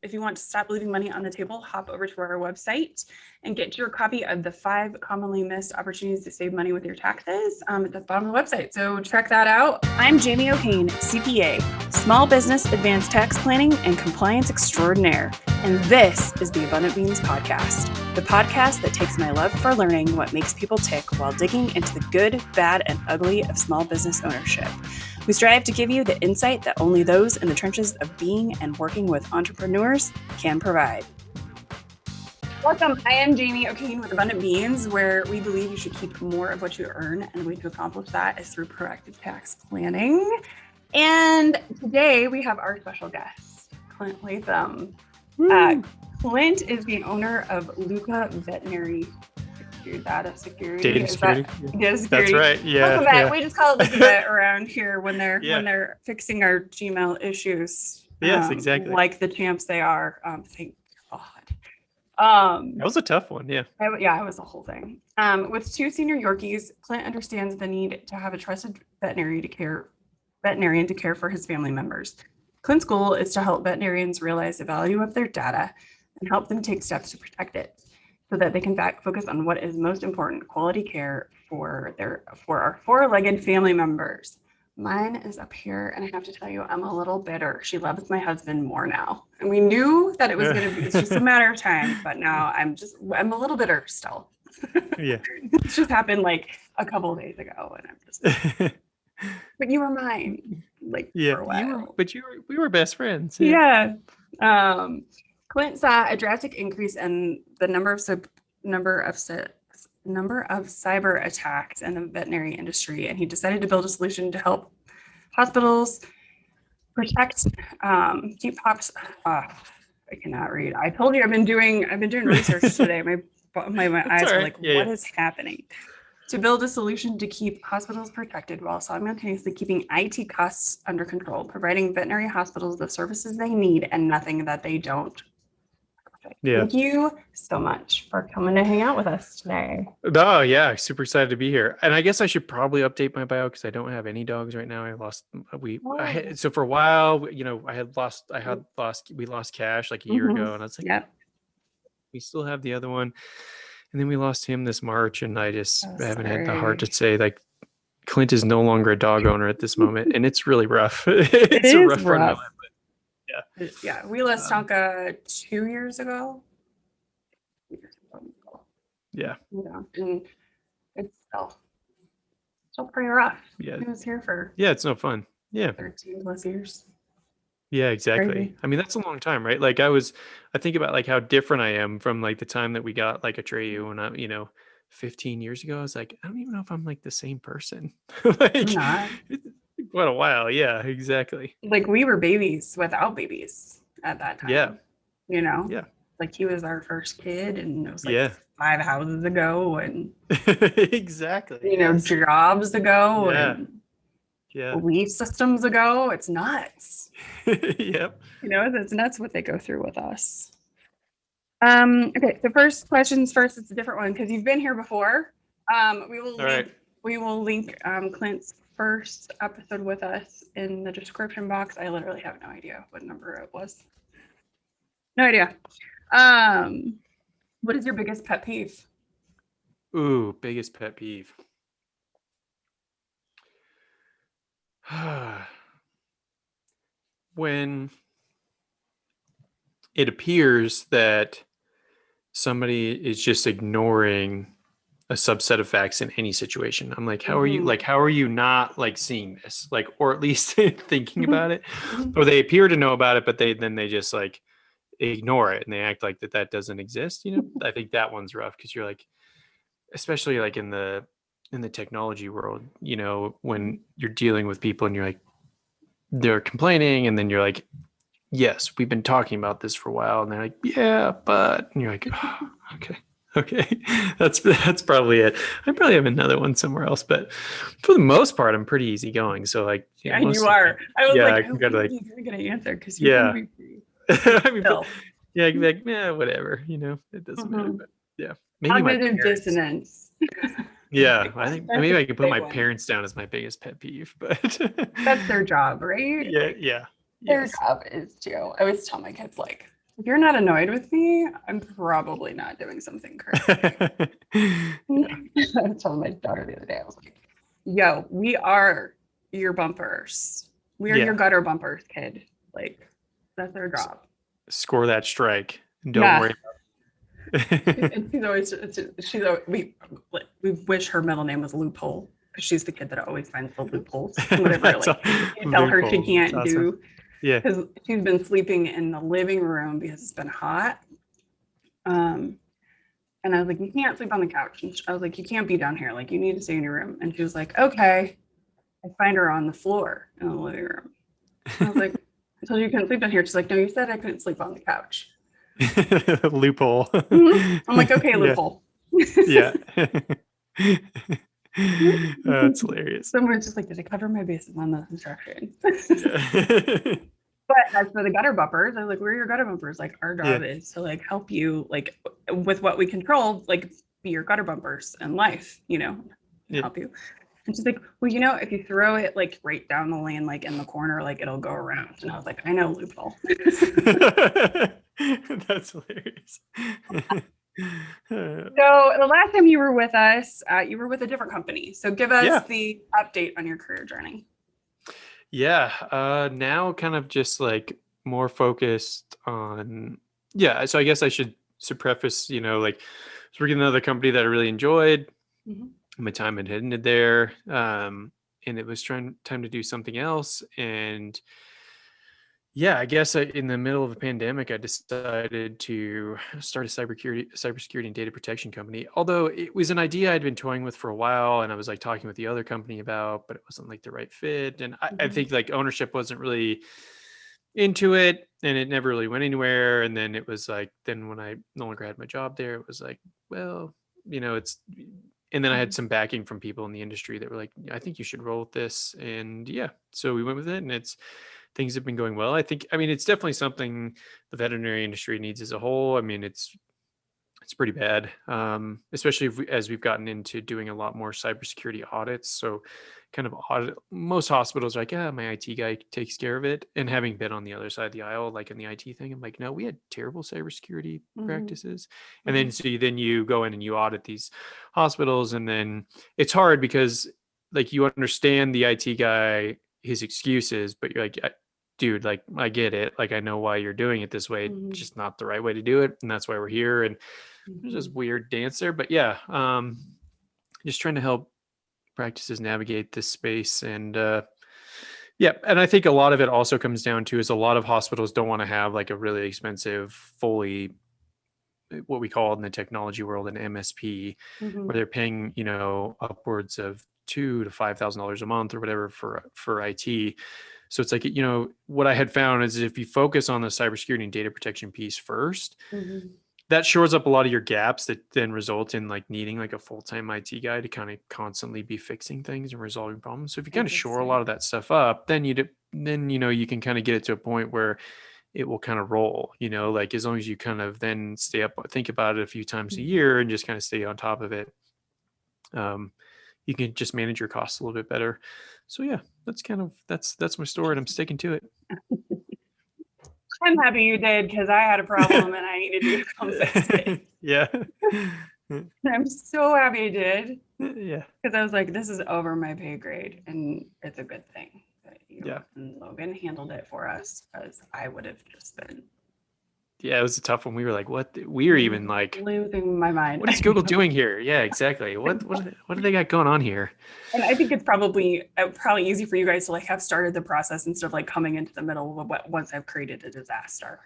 if you want to stop leaving money on the table, hop over to our website and get your copy of the 5 commonly missed opportunities to save money with your taxes at the bottom of the website. So check that out. I'm Jamie O'Kane, CPA, Small Business Advanced Tax Planning and Compliance Extraordinaire. And this is the Abundant Beans Podcast, the podcast that takes my love for learning what makes people tick while digging into the good, bad, and ugly of small business ownership. We strive to give you the insight that only those in the trenches of being and working with entrepreneurs can provide. Welcome. I am Jamie O'Kane with Abundant Beans, where we believe you should keep more of what you earn, and the way to accomplish that is through proactive tax planning. And today we have our special guest, Clint Latham. Clint is the owner of Lucca Veterinary Data Security. Data Security. Data Security. That's right. Yeah, yeah. We just call it Lucca Vet around here when they're fixing our Gmail issues. Yes, exactly. Like the champs they are. Thank God. That was a tough one. Yeah. It was the whole thing. With 2 senior Yorkies, Clint understands the need to have a trusted veterinarian to care for his family members. Clint's goal is to help veterinarians realize the value of their data and help them take steps to protect it so that they can focus on what is most important, quality care for our 4-legged family members. Mine is up here, and I have to tell you, I'm a little bitter. She loves my husband more now. And we knew that it was going to be, it's just a matter of time, but now I'm a little bitter still. Yeah. It's just happened like a couple of days ago, and I'm just but you were mine, like, for a while. We were best friends. Yeah. Clint saw a drastic increase in the number of cyber attacks in the veterinary industry, and he decided to build a solution to help hospitals protect, keep hops. I cannot read. I told you I've been doing research today. My eyes are like, what is happening? To build a solution to keep hospitals protected while simultaneously keeping IT costs under control, providing veterinary hospitals the services they need and nothing that they don't. Perfect. Yeah. Thank you so much for coming to hang out with us today. Oh yeah, super excited to be here. And I guess I should probably update my bio because I don't have any dogs right now. So for a while, we lost Cash like a year ago, and I was like, we still have the other one. And then we lost him this March, and I just haven't had the heart to say, like, Clint is no longer a dog owner at this moment, and it's really rough. It's a rough run. Yeah. We lost Tonka 2 years ago. Yeah. And it's still pretty rough. Yeah. He was here for it's no fun. Yeah. 13 plus years. Yeah, exactly. Crazy. I mean, that's a long time, right? Like I think about like how different I am from like the time that we got like Atreyu and 15 years ago. I was like, I don't even know if I'm like the same person. Like, what a while. Yeah, exactly. Like we were babies without babies at that time. Yeah. Yeah. Like he was our first kid, and it was like 5 houses ago, and exactly. Jobs ago, and belief systems ago. It's nuts. Yep. It's nuts what they go through with us. Okay, so first questions first. It's a different one because you've been here before. We will link Clint's first episode with us in the description box. I literally have no idea what number it was. No idea. What is your biggest pet peeve? Ooh, biggest pet peeve. When it appears that somebody is just ignoring a subset of facts in any situation, I'm like, how are you not like seeing this, like, or at least thinking about it, or they appear to know about it, but they just like ignore it and they act like that doesn't exist. I think that one's rough because you're like, especially like in the technology world, when you're dealing with people and you're like, they're complaining, and then you're like, yes, we've been talking about this for a while, and they're like, yeah, but, and you're like, oh, okay, that's probably it. I probably have another one somewhere else, but for the most part, I'm pretty easygoing. So like, you are. I was like, I'm gonna answer because you're gonna be I mean, I can be like, whatever, it doesn't matter. But yeah, maybe cognitive dissonance. Yeah, I think maybe I could put my parents down as my biggest pet peeve, but that's their job, right? Yeah. Their job is to. I always tell my kids, like, If you're not annoyed with me, I'm probably not doing something correct. Yeah. I told my daughter the other day, I was like, yo, we are your bumpers. We are your Yeah. gutter bumpers, kid. Like, that's our S- job. Score that strike. Don't Yeah. worry. And we wish her middle name was Loophole because she's the kid that always finds the loopholes, whatever That's like a you tell her she loophole. That's can't awesome. do. Yeah. Because she's been sleeping in the living room because it's been hot. And I was like, you can't sleep on the couch. And I was like, you can't be down here. Like, you need to stay in your room. And she was like, okay. I find her on the floor in the living room. I was like, I told you couldn't sleep down here. She's like, no, you said I couldn't sleep on the couch. Loophole. I'm like, okay, Yeah. loophole. Yeah. That's hilarious. Someone's just like, did I cover my bases on those instructions? Yeah. But as for the gutter bumpers, I was like, we're your gutter bumpers. Like, our job Yeah. is to like help you, like, with what we control, like, be your gutter bumpers in life, Yeah. help you. And she's like, well, if you throw it like right down the lane, like in the corner, like it'll go around. And I was like, I know, loophole. That's hilarious. So the last time you were with us, you were with a different company. So give us Yeah. the update on your career journey. Yeah. Now kind of just like more focused on, yeah. So I guess I should preface, like I was working in another company that I really enjoyed. Mhm. My time had ended there. And it was time to do something else. And yeah, I guess in the middle of a pandemic, I decided to start a cybersecurity and data protection company. Although it was an idea I'd been toying with for a while, and I was like talking with the other company about, but it wasn't like the right fit. And I think like ownership wasn't really into it, and it never really went anywhere. And then it was like, then when I no longer had my job there, it was like, well, it's. And then I had some backing from people in the industry that were like, I think you should roll with this. And yeah, so we went with it, and things have been going well. I mean, it's definitely something the veterinary industry needs as a whole. I mean, it's pretty bad, especially as we've gotten into doing a lot more cybersecurity audits. So kind of most hospitals are like, yeah, my IT guy takes care of it. And having been on the other side of the aisle, like in the IT thing, I'm like, no, we had terrible cybersecurity practices. And then then you go in and you audit these hospitals, and then it's hard because like you understand the IT guy, his excuses, but you're like, dude, like I get it. Like I know why you're doing it this way, just not the right way to do it. And that's why we're here. And there's this weird dance there, but yeah, just trying to help practices navigate this space. And yeah, and I think a lot of it also comes down to is a lot of hospitals don't want to have like a really expensive, fully what we call in the technology world an MSP, where they're paying upwards of $2,000 to $5,000 a month or whatever for IT. So it's like, what I had found is if you focus on the cybersecurity and data protection piece first, that shores up a lot of your gaps that then result in like needing like a full-time IT guy to kind of constantly be fixing things and resolving problems. So if you kind of shore a lot of that stuff up, then you can kind of get it to a point where it will kind of roll, like as long as you kind of then stay up, think about it a few times a year and just kind of stay on top of it. You can just manage your costs a little bit better. So yeah, that's my story, and I'm sticking to it. I'm happy you did because I had a problem and I needed you to come fix it. Yeah. I'm so happy you did Yeah. because I was like, this is over my pay grade, and it's a good thing that you and Logan handled it for us because I would have just been. Yeah, it was a tough one. We were like, what? We were even like losing my mind. What is Google doing here? Yeah, exactly. What do they got going on here? And I think it's probably easy for you guys to like have started the process instead of like coming into the middle of what once I've created a disaster.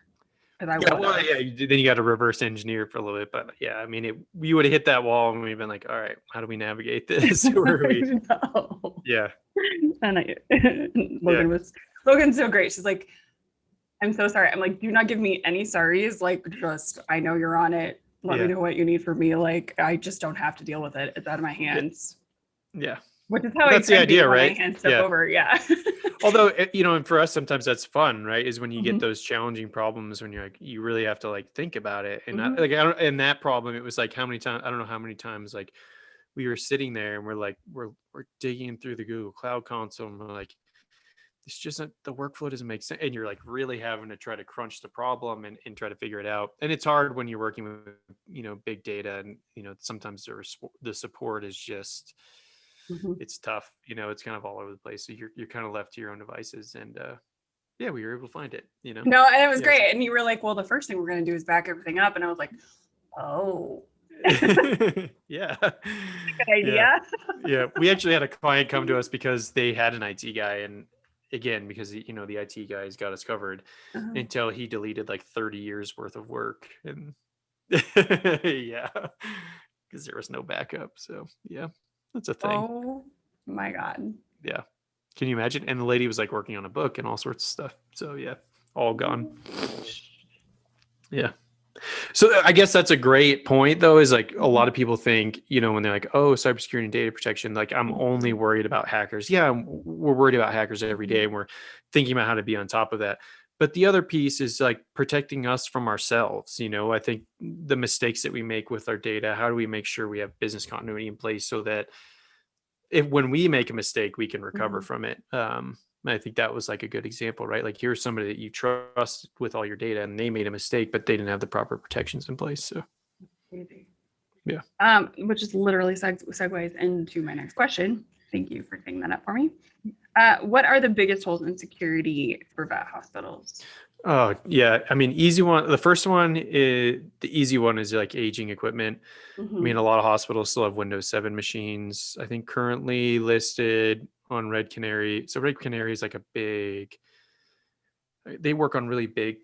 Then you got to reverse engineer for a little bit, but yeah, I mean, you would have hit that wall and we've been like, all right, how do we navigate this? Where are we? No. Yeah. And Logan's so great. She's like, I'm so sorry. I'm like, do not give me any sorries. Like, just, I know you're on it. Let me know what you need from me. Like, I just don't have to deal with it. It's out of my hands. Yeah. Which is how that's the idea, right? My hands step over. Yeah. Although, and for us, sometimes that's fun, right? Is when you get those challenging problems when you're like, you really have to like think about it. And in that problem, it was like how many times, I don't know how many times, like we were sitting there and we're like, we're digging through the Google Cloud Console and we're like, it's just the workflow doesn't make sense. And you're like really having to try to crunch the problem and try to figure it out. And it's hard when you're working with, big data, and, sometimes the support is just, Mhm. it's tough, it's kind of all over the place. So you're kind of left to your own devices, and, yeah, we were able to find it, No, and it was Yeah. great. And you were like, well, the first thing we're going to do is back everything up. And I was like, oh, Yeah. good Yeah. idea. Yeah. We actually had a client come to us because they had an IT guy, and again, because the IT guys got us covered Uh-huh. until he deleted like 30 years worth of work. And yeah, because there was no backup. So yeah, that's a thing. Oh my God. Yeah. Can you imagine? And the lady was like working on a book and all sorts of stuff. So yeah, all gone. Yeah. So I guess that's a great point, though, is like a lot of people think, when they're like, oh, cybersecurity and data protection, like I'm only worried about hackers. Yeah, we're worried about hackers every day, and we're thinking about how to be on top of that. But the other piece is like protecting us from ourselves. I think the mistakes that we make with our data, how do we make sure we have business continuity in place so that when we make a mistake, we can recover from it. I think that was like a good example, right? Like here's somebody that you trust with all your data, and they made a mistake, but they didn't have the proper protections in place. So Crazy. yeah. Which is literally segues into my next question. Thank you for saying that up for me. What are the biggest holes in security for vet hospitals? Oh yeah. I mean, easy one. The first one is the easy one is like aging equipment. I mean, a lot of hospitals still have Windows 7 machines. I think currently listed on Red Canary. So Red Canary is like they work on really big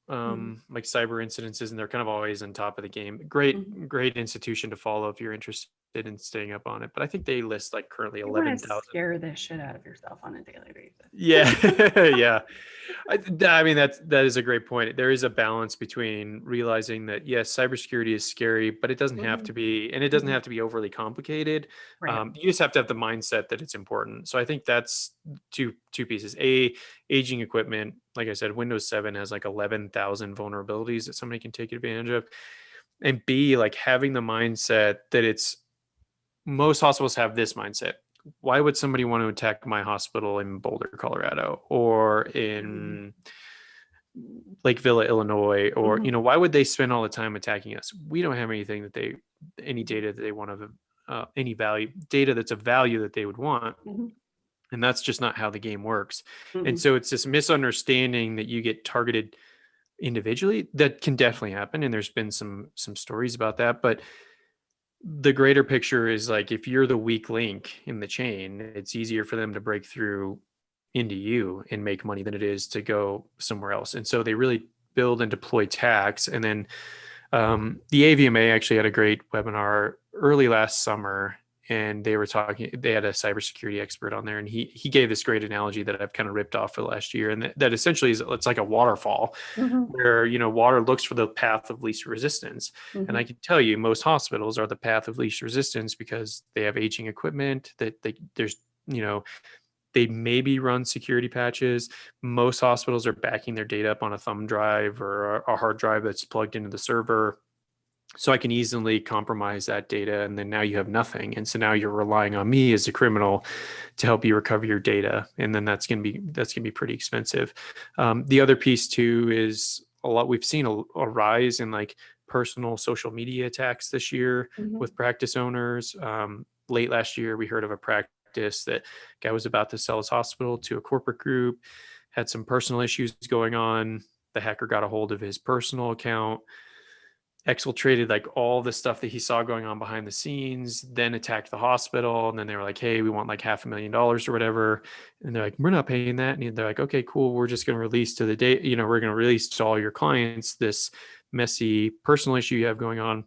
like cyber incidences, and they're kind of always on top of the game. Great institution to follow if you're interested in staying up on it. But I think they list like currently You want to 11,000. scare the shit out of yourself on a daily basis. Yeah. Yeah. I mean, that is a great point. There is a balance between realizing that yes, cybersecurity is scary, but it doesn't have to be, and it doesn't have to be overly complicated. Right. You just have to have the mindset that it's important. So I think that's two pieces. Aging equipment, like I said, Windows 7 has like 11,000 vulnerabilities that somebody can take advantage of, and B, like having the mindset that most hospitals have this mindset. Why would somebody want to attack my hospital in Boulder, Colorado, or in Lake Villa, Illinois, or why would they spend all the time attacking us? We don't have anything any data that they want any value data that's of value that they would want, and that's just not how the game works. And so it's this misunderstanding that you get targeted individually. That can definitely happen, and there's been some stories about that, but the greater picture is like if you're the weak link in the chain, it's easier for them to break through into you and make money than it is to go somewhere else. And so they really build and deploy tax. And then the AVMA actually had a great webinar early last summer, and they had a cybersecurity expert on there, and he gave this great analogy that I've kind of ripped off for the last year. And that essentially it's like a waterfall where, water looks for the path of least resistance. And I can tell you, most hospitals are the path of least resistance because they have aging equipment they maybe run security patches. Most hospitals are backing their data up on a thumb drive or a hard drive that's plugged into the server. So I can easily compromise that data, and then now you have nothing. And so now you're relying on me as a criminal to help you recover your data, and then that's gonna be pretty expensive. The other piece too is we've seen a rise in like personal social media attacks this year with practice owners. Late last year, we heard of a practice that guy was about to sell his hospital to a corporate group, had some personal issues going on. The hacker got a hold of his personal account, exfiltrated like all the stuff that he saw going on behind the scenes, then attacked the hospital. And then they were like, hey, we want like $500,000 or whatever. And they're like, we're not paying that. And they're like, okay, cool. We're just going to release to the day, we're going to release to all your clients this messy personal issue you have going on.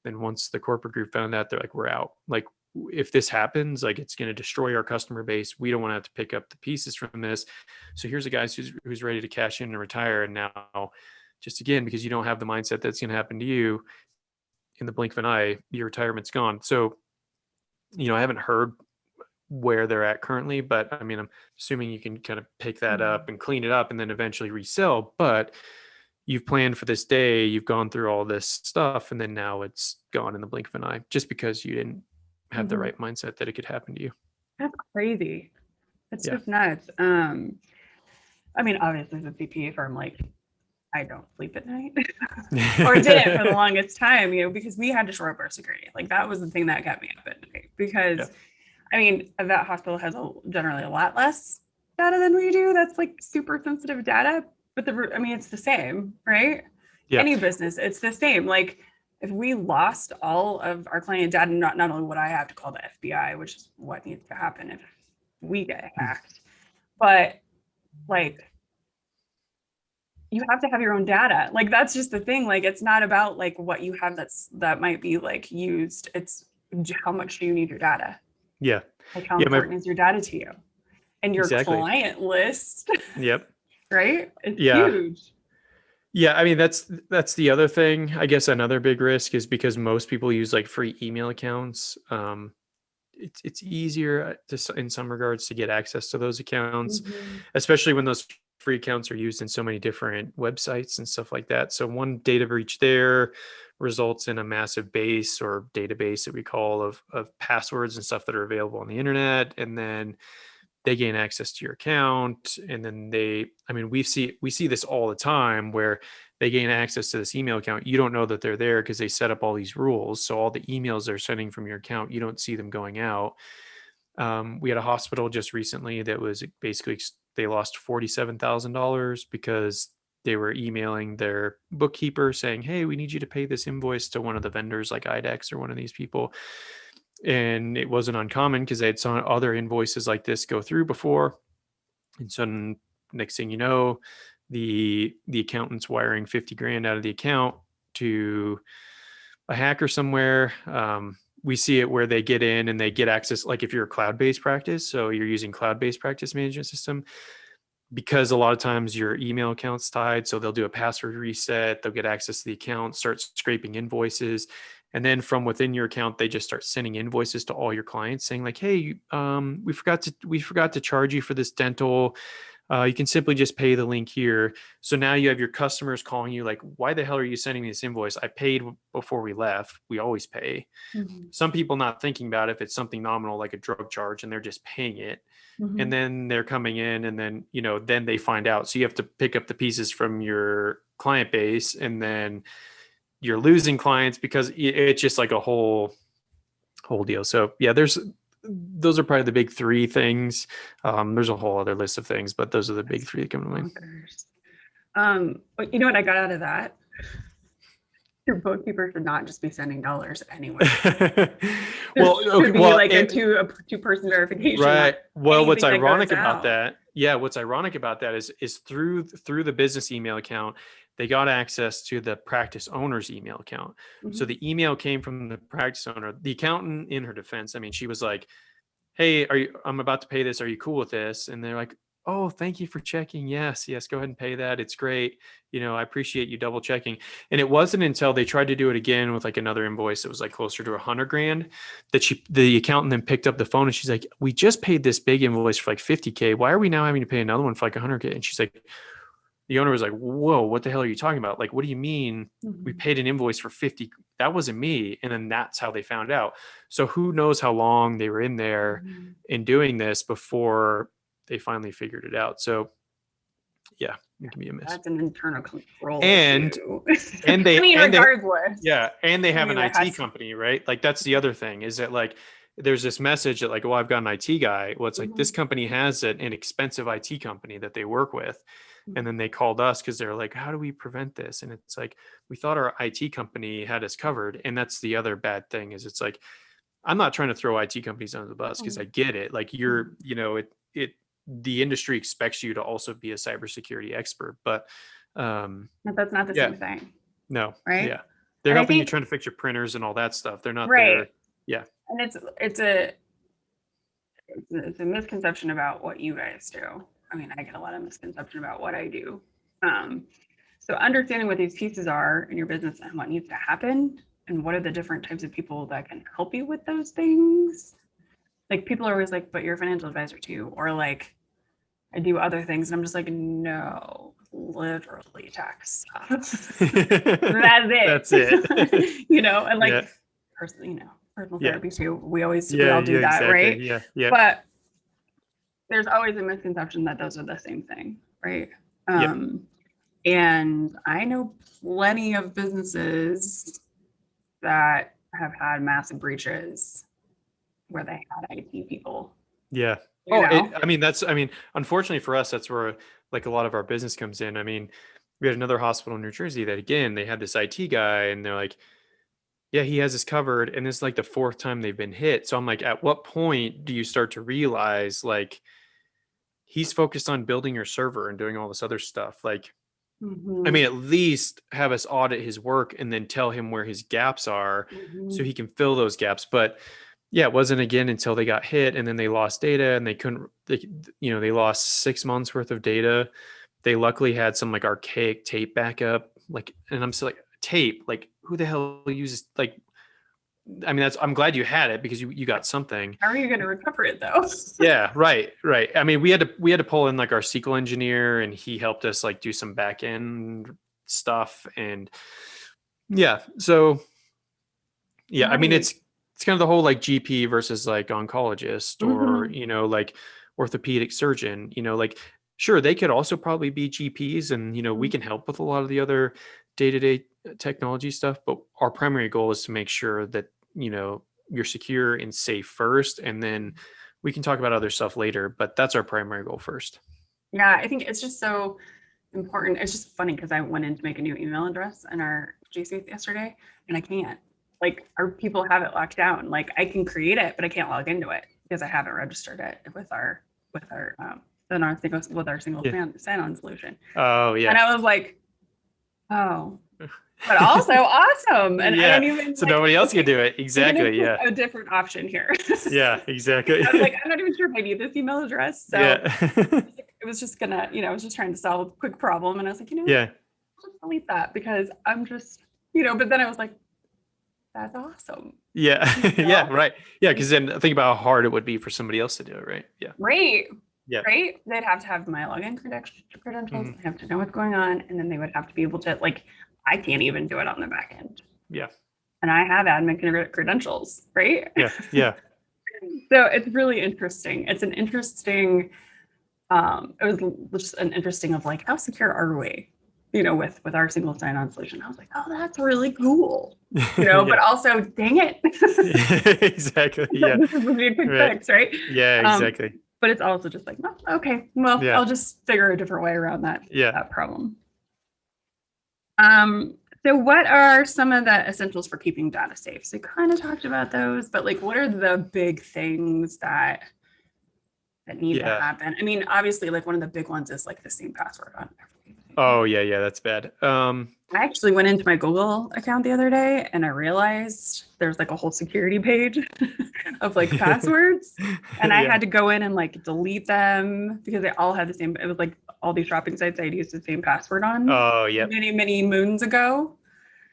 Then once the corporate group found that, they're like, we're out. Like, if this happens, like it's going to destroy our customer base. We don't want to have to pick up the pieces from this. So here's a guy who's ready to cash in and retire. And now, just again, because you don't have the mindset that's going to happen to you, in the blink of an eye, your retirement's gone. So, I haven't heard where they're at currently, but I mean, I'm assuming you can kind of pick that up and clean it up and then eventually resell. But you've planned for this day, you've gone through all this stuff, and then now it's gone in the blink of an eye just because you didn't have the right mindset that it could happen to you. That's crazy. It's Yeah. just nuts. I mean, obviously as a CPA firm, like I don't sleep at night or didn't for the longest time, because we had to shore up our security. Like that was the thing that kept me up at night because Yeah. I mean, a vet hospital has generally a lot less data than we do. That's like super sensitive data, but it's the same, right? Yeah. Any business, it's the same. Like if we lost all of our client data, not only would I have to call the FBI, which is what needs to happen if we get hacked, but like you have to have your own data. Like that's just the thing. Like it's not about like what you have that might be like used. It's how much do you need your data? Yeah. Like how Yeah. important is your data to you? And your Exactly. client list, Yep. right? It's Yeah. huge. Yeah, I mean that's the other thing. I guess another big risk is because most people use like free email accounts. It's easier in some regards to get access to those accounts, especially when those free accounts are used in so many different websites and stuff like that. So one data breach there results in a massive base or database that we call of passwords and stuff that are available on the internet, and then they gain access to your account, and then we see this all the time where they gain access to this email account. You don't know that they're there because they set up all these rules, so all the emails they're sending from your account, you don't see them going out. We had a hospital just recently that was basically, they lost $47,000 because they were emailing their bookkeeper saying, hey, we need you to pay this invoice to one of the vendors like IDEX or one of these people. And it wasn't uncommon because they had saw other invoices like this go through before. And so next thing you know, the accountant's wiring 50 grand out of the account to a hacker somewhere. We see it where they get in and they get access, like if you're a cloud-based practice, so you're using cloud-based practice management system, because a lot of times your email account's tied, so they'll do a password reset, they'll get access to the account, start scraping invoices, and then from within your account they just start sending invoices to all your clients saying like, hey, we forgot to charge you for this dental. You can simply just pay the link here. So now you have your customers calling you like, why the hell are you sending me this invoice? I paid before we left. We always pay. Some people not thinking about if it's something nominal like a drug charge and they're just paying it. And then they're coming in and then, then they find out. So you have to pick up the pieces from your client base, and then you're losing clients because it's just like a whole deal. So yeah, those are probably the big three things. There's a whole other list of things, but those are the big three that come to mind. But you know what I got out of that? Your bookkeeper should not just be sending dollars anyway. Well, okay, should be like a two-person verification. Right. Well, what's ironic about that? Yeah, what's ironic about that is through the business email account, they got access to the practice owner's email account. So the email came from the practice owner. The accountant, in her defense, I mean, she was like, hey, I'm about to pay this. Are you cool with this? And they're like, oh, thank you for checking. Yes, go ahead and pay that. It's great. I appreciate you double checking. And it wasn't until they tried to do it again with like another invoice that was like closer to $100 grand that the accountant then picked up the phone and she's like, we just paid this big invoice for like 50K. Why are we now having to pay another one for like 100K? And she's like, the owner was like, whoa, what the hell are you talking about? Like, what do you mean we paid an invoice for 50? That wasn't me. And then that's how they found out. So who knows how long they were in there in doing this before they finally figured it out. So yeah, it can be a miss. That's an internal control and issue. and they regardless. And they have an IT company, right? Like that's the other thing, is that like there's this message that like, well, I've got an IT guy. Well, it's like this company has an expensive IT company that they work with. And then they called us because they're like, how do we prevent this? And it's like, we thought our IT company had us covered. And that's the other bad thing, is it's like, I'm not trying to throw IT companies under the bus because I get it. Like the industry expects you to also be a cybersecurity expert, but that's not the same thing. No. Right. Yeah. They're helping you trying to fix your printers and all that stuff. They're not there. Yeah. And it's a misconception about what you guys do. I mean, I get a lot of misconception about what I do. So understanding what these pieces are in your business and what needs to happen and what are the different types of people that can help you with those things. Like people are always like, but you're a financial advisor too, or like I do other things. And I'm just like, no, literally tax stuff. That's it. And like personal therapy too. We all do that, right? Yeah. But there's always a misconception that those are the same thing, right? Yep. And I know plenty of businesses that have had massive breaches where they had IT people. Yeah. Unfortunately for us, that's where like a lot of our business comes in. I mean, we had another hospital in New Jersey that again, they had this IT guy and they're like, yeah, he has this covered. And this is like the fourth time they've been hit. So I'm like, at what point do you start to realize like he's focused on building your server and doing all this other stuff? Like, I mean, at least have us audit his work and then tell him where his gaps are so he can fill those gaps. But yeah, it wasn't again until they got hit and then they lost data and they lost 6 months worth of data. They luckily had some like archaic tape backup. Like, and I'm still like, tape, like who the hell uses like, I mean, I'm glad you had it because you got something. How are you going to recover it though? Yeah, right. I mean, we had to pull in like our SQL engineer and he helped us like do some back end stuff. And yeah, so yeah, I mean, it's kind of the whole like GP versus like oncologist or, like orthopedic surgeon, like, sure, they could also probably be GPs and, we can help with a lot of the other day-to-day technology stuff. But our primary goal is to make sure that, you're secure and safe first. And then we can talk about other stuff later, but that's our primary goal first. Yeah, I think it's just so important. It's just funny because I went in to make a new email address in our G Suite yesterday and I can't. Like our people have it locked down. Like I can create it, but I can't log into it because I haven't registered it with our single sign-on solution. Oh yeah. And I was like, oh, but also awesome. And I don't even so nobody else can do it. Exactly. Yeah. A different option here. Yeah, exactly. I was like, I'm not even sure if I need this email address. So it was just gonna, I was just trying to solve a quick problem. And I was like, I'll just delete that because I'm just, but then I was like, that's awesome. Yeah. Yeah. Right. Yeah. Because then think about how hard it would be for somebody else to do it. Right. Yeah. Right. Yeah. Right. They'd have to have my login credentials. They have to know what's going on. And then they would have to be able to I can't even do it on the back end. Yeah. And I have admin credentials. Right. Yeah. Yeah. So it's really interesting. It's an interesting, it was just an interesting of like, how secure are we? With our single sign-on solution. I was like, oh, that's really cool. But also, dang it. Exactly. Yeah. This is a quick fix, right? Yeah, exactly. But it's also just like, well, okay, well, I'll just figure a different way around that problem. So what are some of the essentials for keeping data safe? So you kind of talked about those, but what are the big things that need to happen? I mean, obviously, one of the big ones is the same password on everything. Oh yeah, that's bad. I actually went into my Google account the other day and I realized there's a whole security page of passwords, and I had to go in and delete them because they all had the same. It was all these shopping sites I'd used the same password on. Oh yeah. Many moons ago.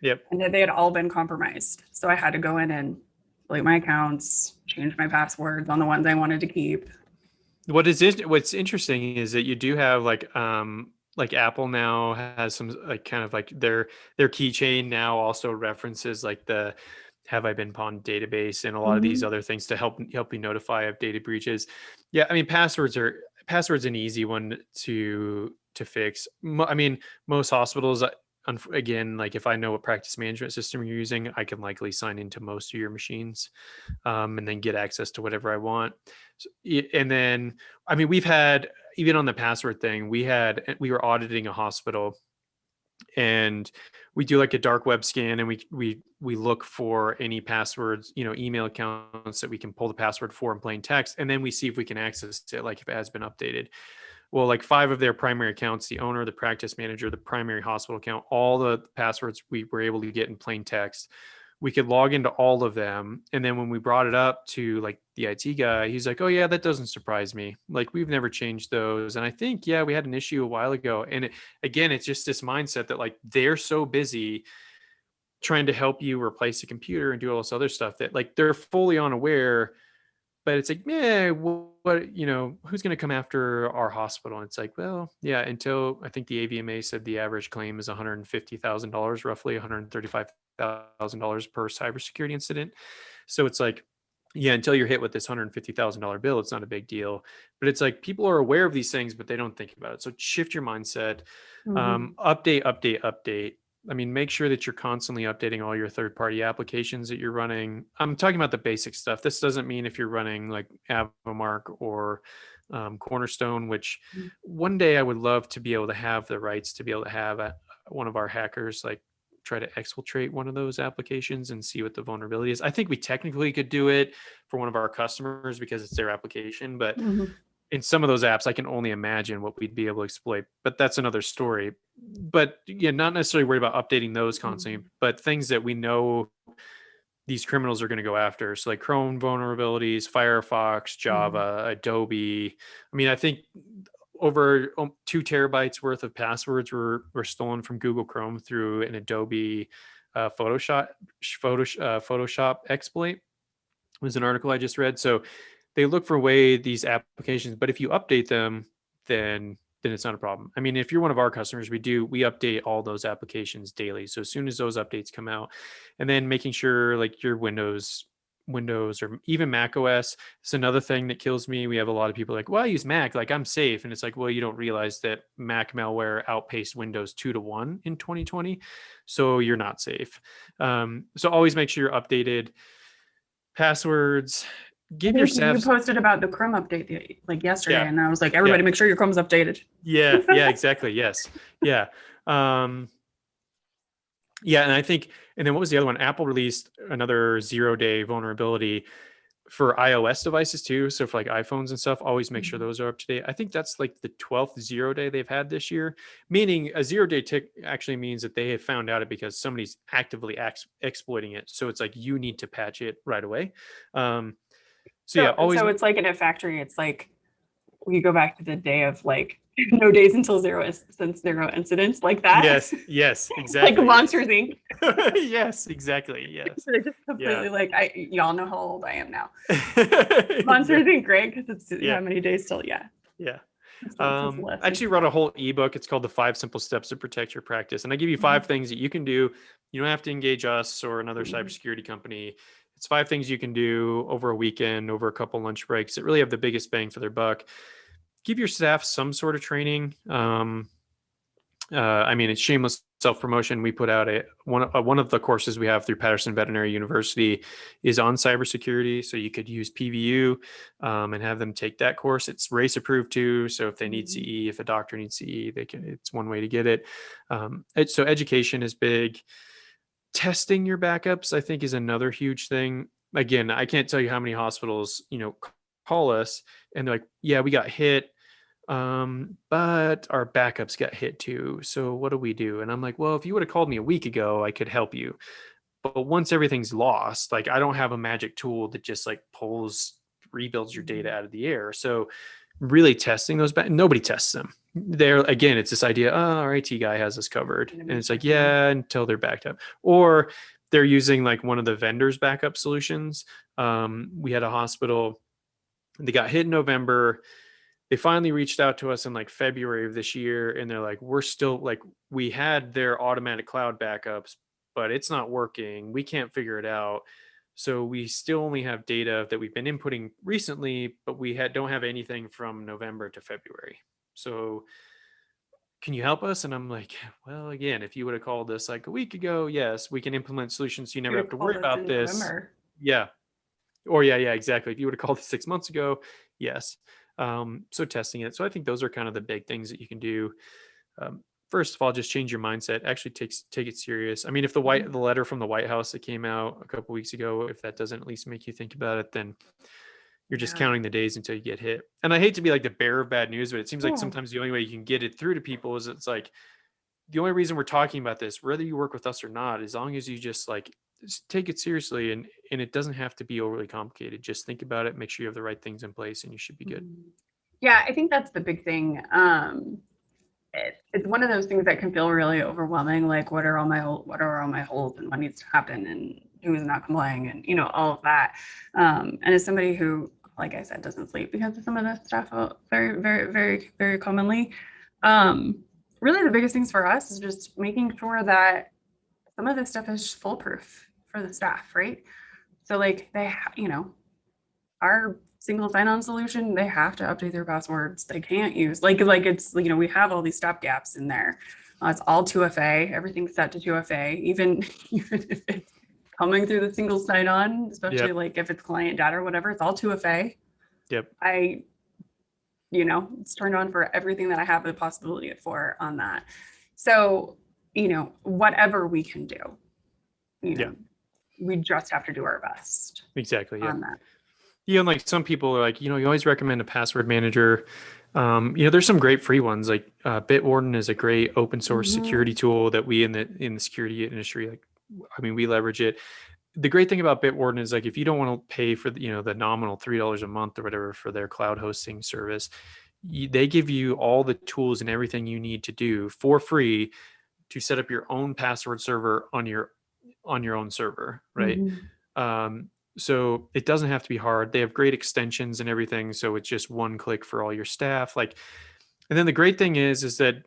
Yep. And they had all been compromised, so I had to go in and delete my accounts, change my passwords on the ones I wanted to keep. What's interesting is that you do have Apple now has some kind of their keychain now also references the have I been pawned database and a lot of these other things to help you notify of data breaches. Yeah, I mean passwords an easy one to fix. I mean most hospitals, again, if I know what practice management system you're using, I can likely sign into most of your machines and then get access to whatever I want. And then, I mean, we've had, even on the password thing, we were auditing a hospital and we do a dark web scan and we look for any passwords, email accounts that we can pull the password for in plain text. And then we see if we can access it, if it has been updated. Well, 5 of their primary accounts, the owner, the practice manager, the primary hospital account, all the passwords we were able to get in plain text. We could log into all of them. And then when we brought it up to the IT guy, he's like, oh yeah, that doesn't surprise me. We've never changed those. And I think, yeah, we had an issue a while ago. And again, it's just this mindset that they're so busy trying to help you replace a computer and do all this other stuff that they're fully unaware. But it's what, who's going to come after our hospital? And it's well, yeah, until I think the AVMA said the average claim is $150,000, roughly $135,000 per cybersecurity incident. So it's yeah, until you're hit with this $150,000 bill, it's not a big deal. But it's like people are aware of these things, but they don't think about it. So shift your mindset. Update. I mean, make sure that you're constantly updating all your third-party applications that you're running. I'm talking about the basic stuff. This doesn't mean if you're running like Avamark or Cornerstone, which one day I would love to be able to have the rights to be able to have one of our hackers like try to exfiltrate one of those applications and see what the vulnerability is. I think we technically could do it for one of our customers because it's their application, but in some of those apps, I can only imagine what we'd be able to exploit, but that's another story. But yeah, not necessarily worried about updating those constantly, but things that we know these criminals are going to go after. So like Chrome vulnerabilities, Firefox, Java, Adobe. I mean, I think over 2 terabytes worth of passwords were stolen from Google Chrome through an Adobe Photoshop exploit. Was an article I just read. So they look for these applications, but if you update them, then it's not a problem. I mean, if you're one of our customers, we update all those applications daily. So as soon as those updates come out, and then making sure like your Windows or even Mac OS. It's another thing that kills me. We have a lot of people like, well, I use Mac, like I'm safe. And it's like, well, you don't realize that Mac malware outpaced Windows 2-1 in 2020. So you're not safe. So always make sure you're updated. Passwords. Give your You posted about the Chrome update like yesterday, and I was like, everybody make sure your Chrome's updated. Yeah, exactly. Yes. Yeah. Yeah, and I think, and then what was the other one? Apple released another 0-day vulnerability for iOS devices too. So for like iPhones and stuff, always make sure those are up to date. I think that's like the 12th 0-day they've had this year, meaning a 0-day tick actually means that they have found out it because somebody's actively exploiting it. So it's like you need to patch it right away. So yeah, always. So it's like in a factory, it's like we go back to the day of like no days until since zero incidents like that. Yes, exactly. Like Monsters Inc. Yes, exactly. Yes. They're just completely like y'all know how old I am now. Monsters Inc. Great because it's how many days till I actually wrote a whole ebook. It's called The 5 Simple Steps to Protect Your Practice. And I give you 5 things that you can do. You don't have to engage us or another cybersecurity company. It's 5 things you can do over a weekend, over a couple lunch breaks that really have the biggest bang for their buck. Give your staff some sort of training. I mean, it's shameless self-promotion. We put out one of the courses we have through Patterson Veterinary University is on cybersecurity. So you could use PVU and have them take that course. It's RACE approved too. So if they need CE, if a doctor needs CE, it's one way to get it. So education is big. Testing your backups, I think, is another huge thing. Again, I can't tell you how many hospitals, call us and they're like, yeah, we got hit. But our backups got hit too. So what do we do? And I'm like, well, if you would have called me a week ago, I could help you. But once everything's lost, like I don't have a magic tool that just like rebuilds your data out of the air. So really testing those nobody tests them. Again, it's this idea, our IT guy has us covered. And it's like, yeah, until they're backed up. Or they're using like one of the vendors' backup solutions. We had a hospital, they got hit in November. They finally reached out to us in like February of this year. And they're like, we're still like, we had their automatic cloud backups, but it's not working. We can't figure it out. So we still only have data that we've been inputting recently, but we don't have anything from November to February. So can you help us? And I'm like, well, again, if you would have called us like a week ago, yes, we can implement solutions. So you never have to worry about this. November. Yeah. Or yeah, exactly. If you would have called us 6 months ago, yes. So testing it. So I think those are kind of the big things that you can do. First of all, just change your mindset. Actually take it serious. I mean, if the letter from the White House that came out a couple weeks ago, if that doesn't at least make you think about it, then you're just counting the days until you get hit. And I hate to be like the bearer of bad news, but it seems like sometimes the only way you can get it through to people is it's like the only reason we're talking about this, whether you work with us or not, as long as you just take it seriously and it doesn't have to be overly complicated. Just think about it, make sure you have the right things in place and you should be good. Yeah, I think that's the big thing. It's one of those things that can feel really overwhelming. Like, what are all my holes and what needs to happen and who is not complying and all of that. And as somebody who, like I said, doesn't sleep because of some of this stuff very, very, very, very commonly. Really, the biggest things for us is just making sure that some of this stuff is foolproof for the staff, right? So like they, our single sign-on solution, they have to update their passwords. They can't use like it's, you know, we have all these stop gaps in there. It's all 2FA, everything's set to 2FA, even even if it's coming through the single sign-on, especially Yep. like if it's client data or whatever, it's all 2FA. Yep. You know, it's turned on for everything that I have the possibility for on that. So, you know, whatever we can do, you know, we just have to do our best. Exactly. Yeah. On that. Yeah. And like some people are like, you know, you always recommend a password manager. You know, there's some great free ones. Like Bitwarden is a great open source security tool that we in the security industry, like, I mean, we leverage it. The great thing about Bitwarden is like, if you don't want to pay for the, you know, the nominal $3 a month or whatever for their cloud hosting service, they give you all the tools and everything you need to do for free to set up your own password server on your own server, right? So it doesn't have to be hard. They have great extensions and everything, so it's just one click for all your staff. Like, and then the great thing is that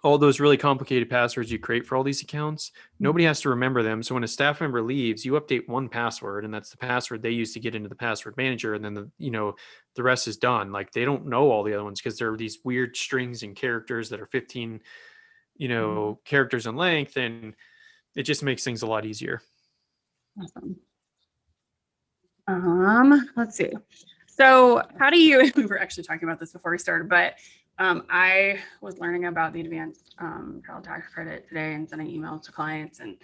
all those really complicated passwords you create for all these accounts, nobody has to remember them. So when a staff member leaves, you update one password, and that's the password they use to get into the password manager, and then the rest is done. Like, they don't know all the other ones because there are these weird strings and characters that are 15 characters in length, and it just makes things a lot easier. Awesome. Let's see. So how do you, we were actually talking about this before we started, but I was learning about the advanced child tax credit today and sending emails to clients. And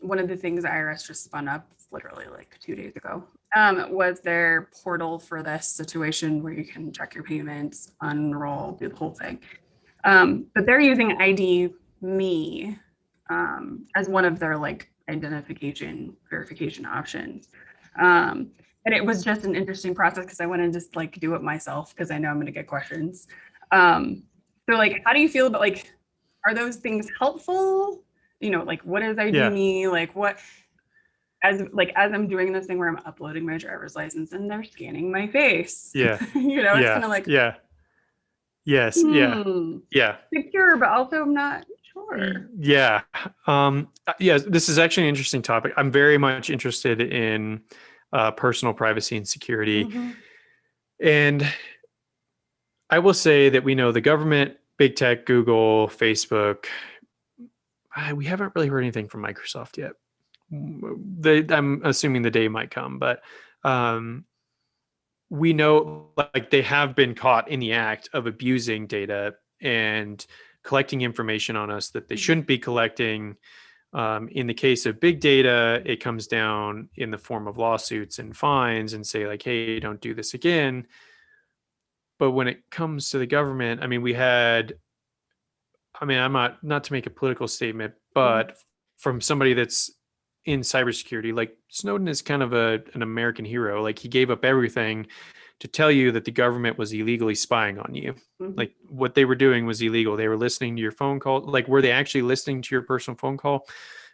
one of the things IRS just spun up literally like 2 days ago was their portal for this situation where you can check your payments, unroll, do the whole thing. But they're using ID Me as one of their like identification verification options. And it was just an interesting process because I went and just like do it myself because I know I'm going to get questions. So like, how do you feel about like, are those things helpful? You know, like what is ID Me? Like what, as I'm doing this thing where I'm uploading my driver's license and they're scanning my face. Yeah. You know, it's kind of like, yes. Yeah. Secure, but also I'm not sure. Yeah. This is actually an interesting topic. I'm very much interested in personal privacy and security. And I will say that we know the government, big tech, Google, Facebook, we haven't really heard anything from Microsoft yet. I'm assuming the day might come, but we know like they have been caught in the act of abusing data and collecting information on us that they shouldn't be collecting. In the case of big data, it comes down in the form of lawsuits and fines and say like, hey, don't do this again. But when it comes to the government, I mean, I'm not to make a political statement, but from somebody that's in cybersecurity, like Snowden is kind of an American hero. Like he gave up everything to tell you that the government was illegally spying on you. Like what they were doing was illegal. They were listening to your phone call. Like, were they actually listening to your personal phone call?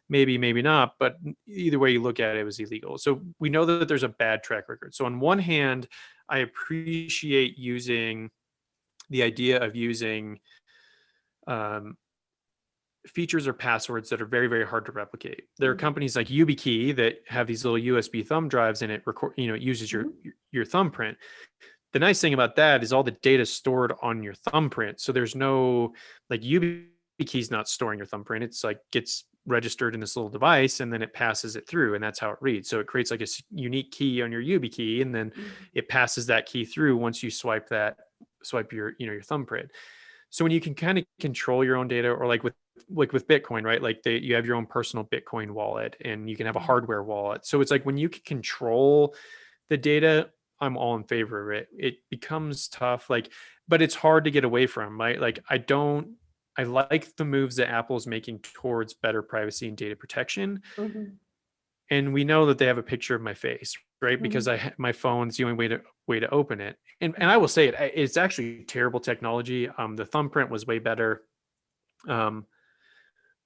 Maybe, maybe not. But either way you look at it, it was illegal. So we know that there's a bad track record. So on one hand, I appreciate using the idea of using features or passwords that are very, very hard to replicate. There are companies like YubiKey that have these little USB thumb drives and it it uses your thumbprint. The nice thing about that is all the data is stored on your thumbprint. So there's no, like, YubiKey's not storing your thumbprint. It's like gets registered in this little device and then it passes it through, and that's how it reads. So it creates like a unique key on your YubiKey, and then it passes that key through once you swipe your your thumbprint. So when you can kind of control your own data, or like with Bitcoin, right? Like you have your own personal Bitcoin wallet, and you can have a hardware wallet. So it's like when you can control the data, I'm all in favor of it. It becomes tough, but it's hard to get away from, right? Like I like the moves that Apple's making towards better privacy and data protection. And we know that they have a picture of my face, right? Because my phone's the only way to open it. And I will say it's actually terrible technology. The thumbprint was way better.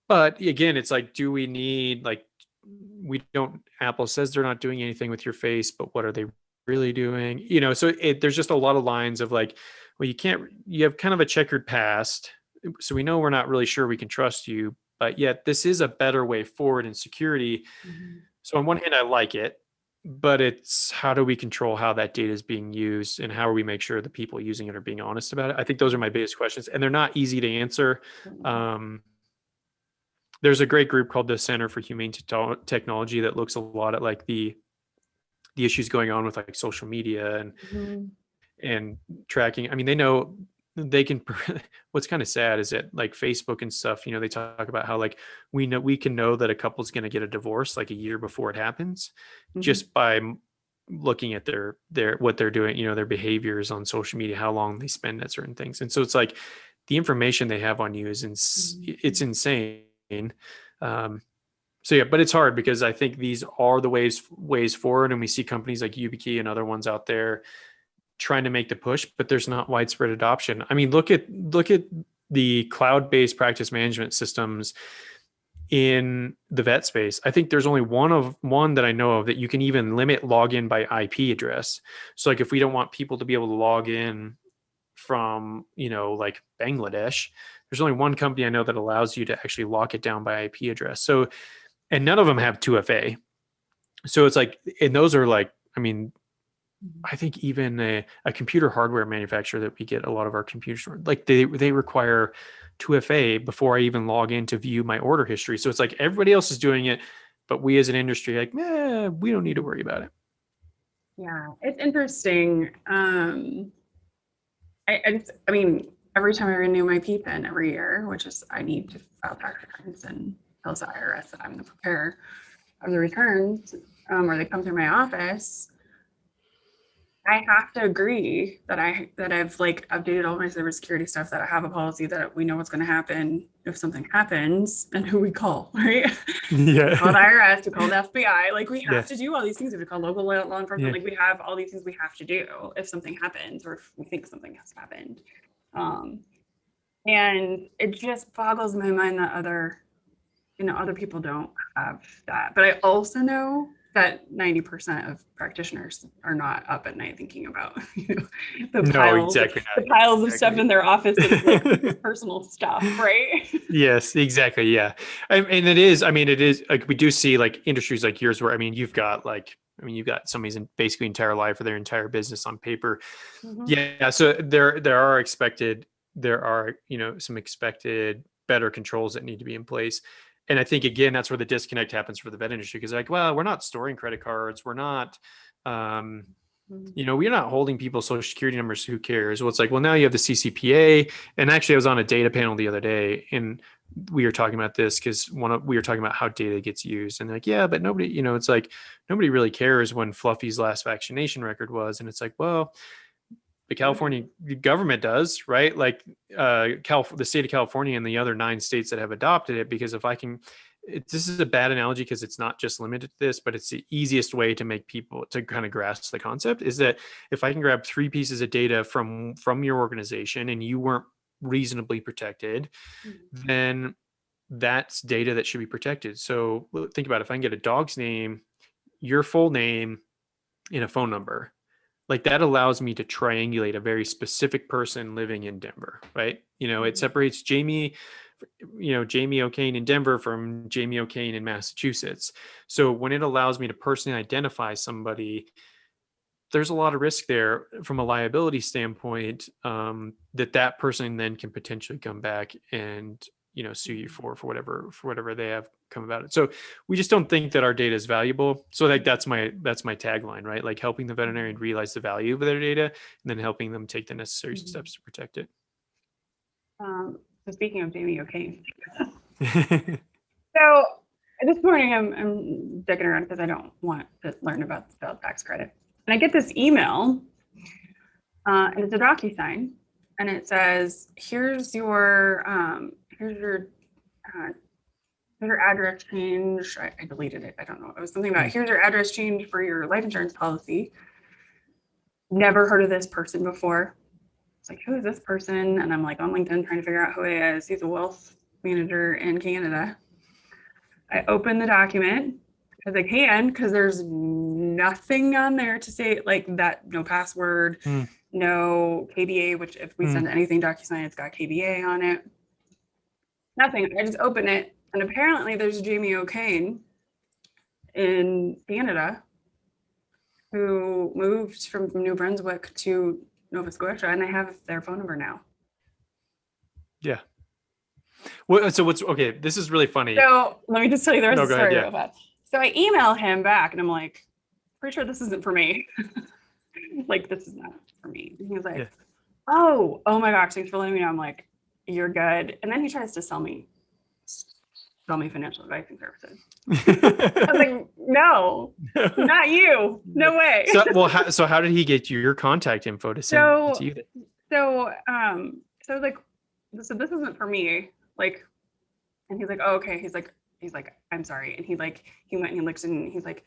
But again, it's like, do we need, like, Apple says they're not doing anything with your face, but what are they really doing? So there's just a lot of lines of like, well, you have kind of a checkered past. So we know we're not really sure we can trust you, but yet this is a better way forward in security. So on one hand, I like it. but it's how do we control how that data is being used, and how do we make sure the people using it are being honest about it? I think those are my biggest questions, and they're not easy to answer. There's a great group called the Center for Humane Technology that looks a lot at like the issues going on with like social media and tracking. I mean, they know they can. What's kind of sad is that like Facebook and stuff, they talk about how like we can know that a couple's going to get a divorce like a year before it happens, just by looking at their what they're doing, their behaviors on social media, how long they spend at certain things. And so it's like the information they have on you is it's insane. So yeah, but it's hard because I think these are the ways forward, and we see companies like YubiKey and other ones out there trying to make the push, but there's not widespread adoption. I mean, look at the cloud-based practice management systems in the vet space. I think there's only one that I know of that you can even limit login by IP address. So like if we don't want people to be able to log in from, like Bangladesh, there's only one company I know that allows you to actually lock it down by IP address. So, and none of them have 2FA. So it's like, and those are like, I mean, I think even a computer hardware manufacturer that we get a lot of our computers, like they require 2FA before I even log in to view my order history. So it's like everybody else is doing it, but we as an industry, like, we don't need to worry about it. Yeah, it's interesting. I mean, every time I renew my PPIN every year, which is I need to file tax returns and tell the IRS that I'm the preparer of the returns, or they come through my office, I have to agree that I've like updated all my cybersecurity stuff, that I have a policy that we know what's going to happen if something happens and who we call, right? Yeah. We call the IRS, we call the FBI. Like we have to do all these things. If we call local law enforcement, like we have all these things we have to do if something happens or if we think something has happened. And it just boggles my mind that other people don't have that. But I also know that 90% of practitioners are not up at night thinking about the piles of stuff in their office that's like personal stuff, right? Yes, exactly. Yeah. And it is like we do see like industries like yours where you've got somebody's basically entire life or their entire business on paper. Yeah. So there are some expected better controls that need to be in place. And I think, again, that's where the disconnect happens for the vet industry, because like, well, we're not storing credit cards. We're not, we're not holding people's social security numbers. Who cares? Well, it's like, well, now you have the CCPA. And actually I was on a data panel the other day and we were talking about this because we were talking about how data gets used, and like, yeah, but nobody, it's like, nobody really cares when Fluffy's last vaccination record was. And it's like, well, the California government does, right? Like the state of California and the other 9 states that have adopted it, because this is a bad analogy because it's not just limited to this, but it's the easiest way to make people to kind of grasp the concept, is that if I can grab 3 pieces of data from your organization and you weren't reasonably protected, then that's data that should be protected. So think about it. If I can get a dog's name, your full name, and a phone number, like that allows me to triangulate a very specific person living in Denver, right? It separates Jamie O'Kane in Denver from Jamie O'Kane in Massachusetts. So when it allows me to personally identify somebody, there's a lot of risk there from a liability standpoint, that person then can potentially come back and sue you for whatever they have come about it. So we just don't think that our data is valuable. So like that's my tagline, right? Like helping the veterinarian realize the value of their data and then helping them take the necessary steps to protect it. So speaking of Jamie O'Kane, so this morning I'm digging around because I don't want to learn about the failed tax credit, and I get this email, and it's a DocuSign, and it says, here's your address change. I deleted it. I don't know. It was something about here's your address change for your life insurance policy. Never heard of this person before. It's like, who is this person? And I'm like on LinkedIn trying to figure out who he is. He's a wealth manager in Canada. I open the document because I can, because there's nothing on there to say like that, no password, no KBA, which if we send anything DocuSign, it's got KBA on it. Nothing. I just open it, and apparently there's Jamie O'Kane in Canada who moved from New Brunswick to Nova Scotia, and I have their phone number now. Yeah. Well, so what's okay? This is really funny. So let me just tell you the rest of the story ahead, real fast. So I email him back, and I'm like, pretty sure this isn't for me. Like, this is not for me. And he was like, oh my gosh, thanks for letting me know. I'm like, you're good. And then he tries to sell me financial advising services. I was like, no, not you. No way. So how did he get you your contact info to send to you? So I was like, so this isn't for me. Like, and he's like, oh, okay. He's like, I'm sorry. And he went and he looked and he's like,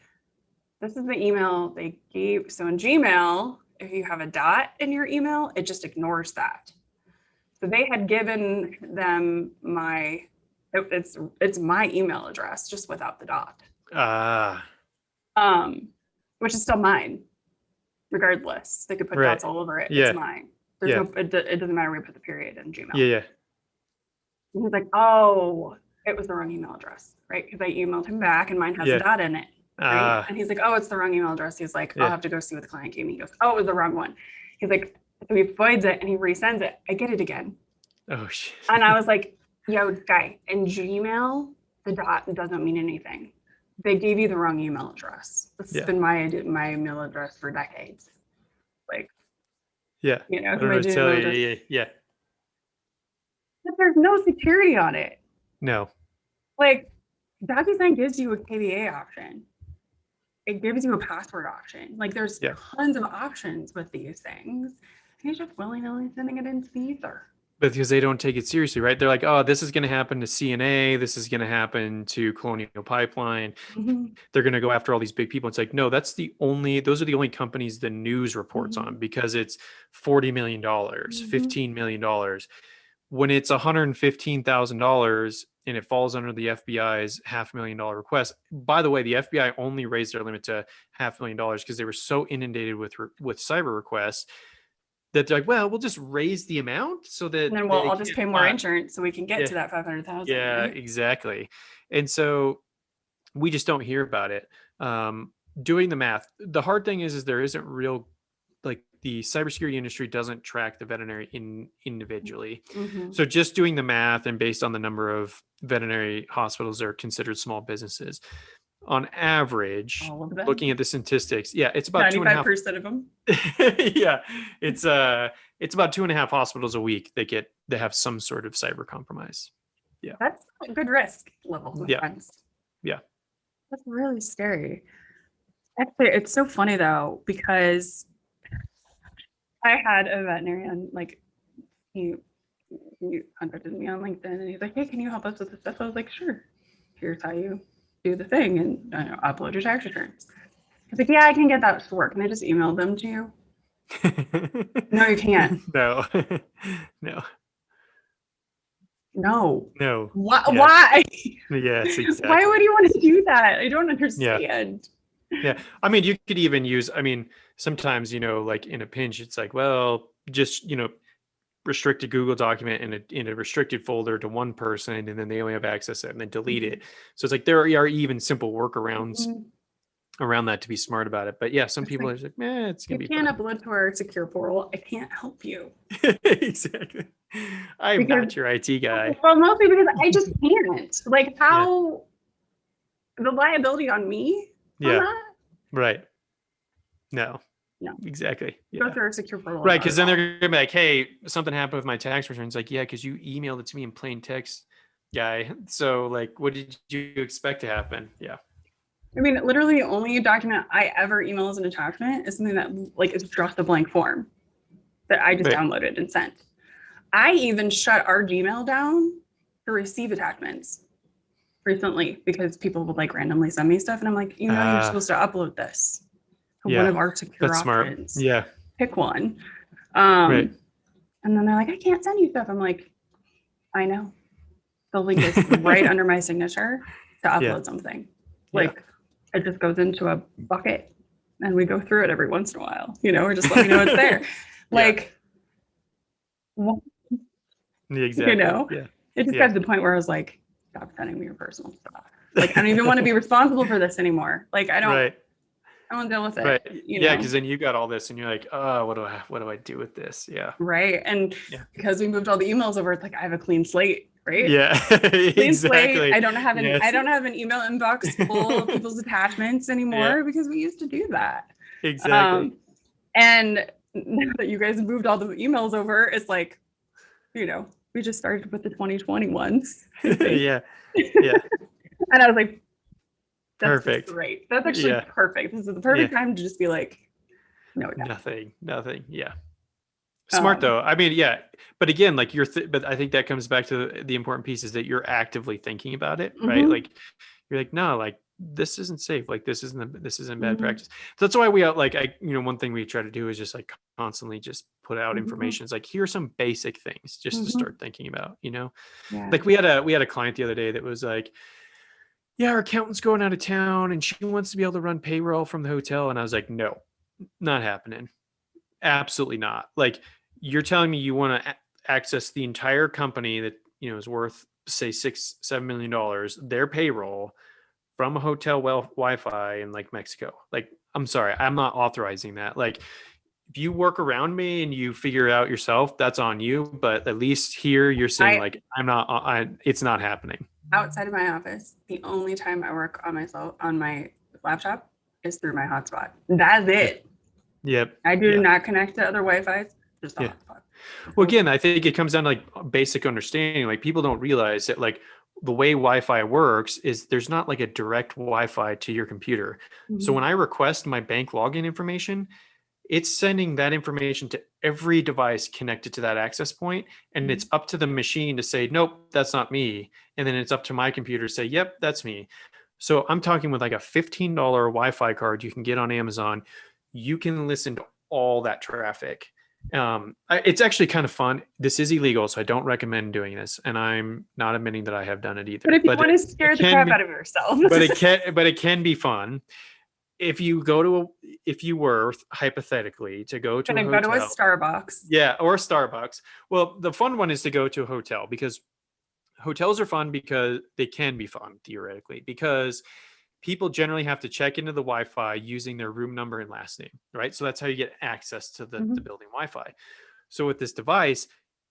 this is the email they gave. So in Gmail, if you have a dot in your email, it just ignores that. So they had given them it's my email address just without the dot. Which is still mine. Regardless, they could put dots all over it. It's mine. There's it doesn't matter where you put the period in Gmail. Yeah. And he's like, oh, it was the wrong email address, right? Because I emailed him back and mine has a dot in it. Right? And he's like, oh, it's the wrong email address. He's like, I'll have to go see what the client gave me. He goes, oh, it was the wrong one. He's like, so he voids it and he resends it. I get it again. Oh shit. And I was like, yo, guy, in Gmail, the dot doesn't mean anything. They gave you the wrong email address. This has been my email address for decades. Like, yeah, you know, yeah. But there's no security on it. No. Like, DocuSign gives you a KVA option. It gives you a password option. Like, there's tons of options with these things. He's just willy-nilly sending it into the ether. Because they don't take it seriously, right? They're like, oh, this is going to happen to CNA. This is going to happen to Colonial Pipeline. Mm-hmm. They're going to go after all these big people. It's like, no, those are the only companies the news reports on because it's $40 million, $15 million. When it's $115,000 and it falls under the FBI's $500,000 request. By the way, the FBI only raised their limit to $500,000 because they were so inundated with cyber requests that they're like, well, we'll just raise the amount so that and then I'll just pay more insurance so we can get to that 500,000. Yeah, right? Exactly. And so we just don't hear about it. Doing the math. The hard thing is there isn't real, like, the cybersecurity industry doesn't track the veterinary individually. Mm-hmm. So just doing the math and based on the number of veterinary hospitals that are considered small businesses, on average, looking at the statistics, it's about 95% of them. Yeah, it's about 2.5 hospitals a week that have some sort of cyber compromise. Yeah, that's a good risk level. Yeah, that's really scary. Actually, it's so funny though because I had a veterinarian, like, he contacted me on LinkedIn and he's like, hey, can you help us with this stuff? I was like, sure. Here's how you do the thing and upload your tax returns. He's like, yeah, I can get that to work. And I just emailed them to you. No, you can't. No. Why? Yes, exactly. Why would you want to do that? I don't understand. Yeah. I mean, you could even use, sometimes, like in a pinch, it's like, well, just, restrict a Google document in a restricted folder to one person, and then they only have access to it and then delete it. So it's like, there are even simple workarounds around that to be smart about it. But yeah, some people are just like, it's going to be fun. You can't upload to our secure portal. I can't help you. Exactly. I'm not your IT guy. Well, mostly because I just can't. Like, how the liability on me? Yeah. Right. No, exactly. Go through a secure portal. Right. Because then they're going to be like, hey, something happened with my tax returns. Like, yeah, because you emailed it to me in plain text, guy. So, like, what did you expect to happen? Yeah. I mean, literally the only document I ever email as an attachment is something that, like, is just a blank form that I just downloaded and sent. I even shut our Gmail down to receive attachments recently because people would, like, randomly send me stuff. And I'm like, you're supposed to upload this to one of our secure options. Smart. Yeah. Pick one. And then they're like, I can't send you stuff. I'm like, I know. The link is right under my signature to upload something. Like, it just goes into a bucket and we go through it every once in a while, or just let me know it's there. Like, exactly. It just got to the point where I was like, stop sending me your personal stuff. Like, I don't even want to be responsible for this anymore. Like, I don't. I won't deal with Right. it, Yeah, because then you got all this and you're like, oh, what do I do with this? Yeah. Right. And Yeah. because we moved all the emails over, it's like I have a clean slate, right? Yeah, Clean slate. exactly. I don't have Yes. an email inbox full of people's attachments Yeah, anymore because we used to do that. exactly. And now that you guys moved all the emails over, it's like, we just started with the 2020 ones, I think. Yeah. Yeah. And I was like, that's just Perfect. great. That's actually Yeah. perfect. This is the Yeah. perfect time to just be like, no. Nothing. Yeah. Smart though. I mean, yeah. But again, like but I think that comes back to the important piece is that you're actively thinking about it, right? Mhm. Like you're like, no, like this isn't safe. Like this isn't bad Mhm. practice. So that's why we like one thing we try to do is just like constantly just put out Mhm. information. It's like here's some basic things just to Mhm. start thinking about, Yeah. Like we had a client the other day that was like, yeah, our accountant's going out of town and she wants to be able to run payroll from the hotel. And I was like, no, not happening. Absolutely not. Like you're telling me you want to access the entire company that, is worth say $6-7 million, their payroll from a hotel Wi-Fi in like Mexico. Like, I'm sorry, I'm not authorizing that. Like if you work around me and you figure it out yourself, that's on you. But at least here you're saying like, it's not happening. Outside of my office, the only time I work on my laptop is through my hotspot. That's it. Yep. I do not connect to other Wi-Fi's, just a Yeah. hotspot. Well, again, I think it comes down to like basic understanding. Like people don't realize that like the way Wi-Fi works is there's not like a direct Wi-Fi to your computer. So when I request my bank login information, it's sending that information to every device connected to that access point, and it's up to the machine to say, nope, that's not me. And then it's up to my computer to say, yep, that's me. So I'm talking with like a $15 Wi-Fi card you can get on Amazon. You can listen to all that traffic. It's actually kind of fun. This is illegal, so I don't recommend doing this. And I'm not admitting that I have done it either. But if you want to scare the crap out of yourself, but it can be fun. If you were hypothetically to go to a hotel, go to a Starbucks. Yeah, or a Starbucks. Well, the fun one is to go to a hotel because hotels are fun because they can be fun theoretically because people generally have to check into the Wi-Fi using their room number and last name, right? So that's how you get access to the building Wi-Fi. So with this device,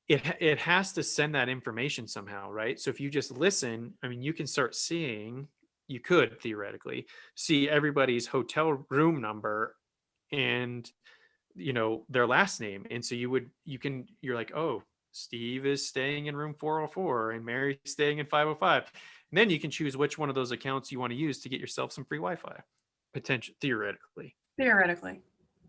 it has to send that information somehow, right? So if you just listen, I mean, you could theoretically see everybody's hotel room number and their last name. And so you're like, oh, Steve is staying in room 404 and Mary's staying in 505. And then you can choose which one of those accounts you want to use to get yourself some free Wi-Fi, theoretically.